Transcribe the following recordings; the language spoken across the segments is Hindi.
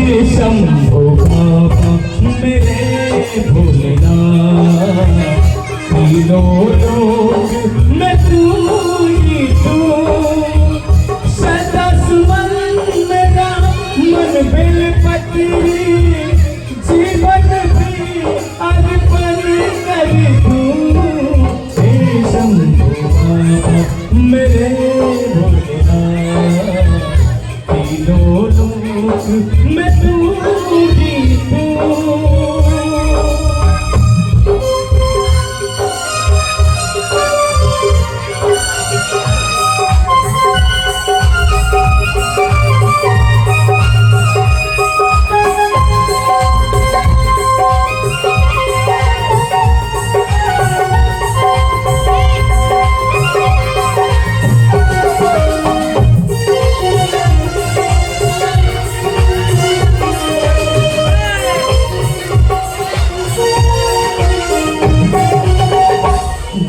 शंभो बाबा मेरे भोलेनाथ, तीनों लोग मैं तू ही तू, सदा सुमन मेरा मन बेलपत्री, जीवन भी अर्पण कर दूं। हे शंभो बाबा मेरे भोलेनाथ, तीनों लोग मैं तू ही तू।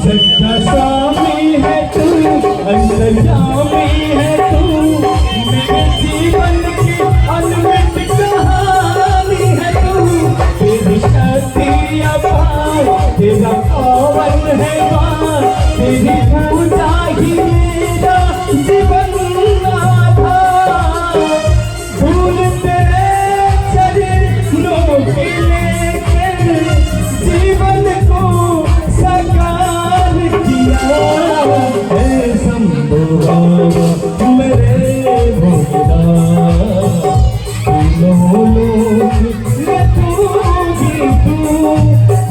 जगदशामी है तू, अंतर्यामी है तू, मेरे जीवन की अनमित कहानी है तू। तेरी शक्ति अपार, तेरा पावन है वार, तेरी पूजा ही मेरा जीवन आधार। फूल तेरे चरणों के लेकर जीवन को साकार किया। हे शंभो बाबा मेरे भोलेनाथ, तीनों लोग मैं तू ही तू।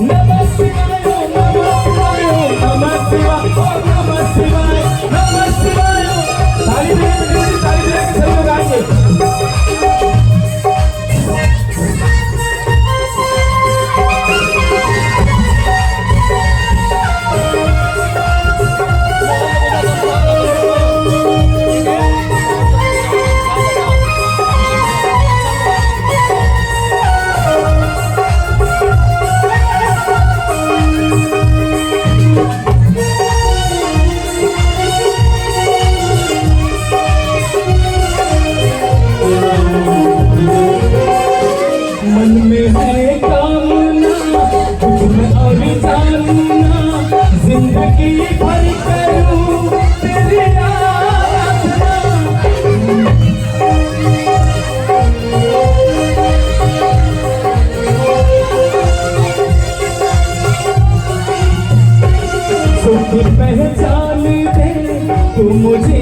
नमः शिवाय नमः शिवाय नमः शिवाय नमः शिवाय नमः शिवाय। ताली बजा के सब लोग आएंगे। मन में है कामना तुझमें और जानना, जिंदगी भर करूं तेरी आराधना। सुख पहचान दे तू मुझे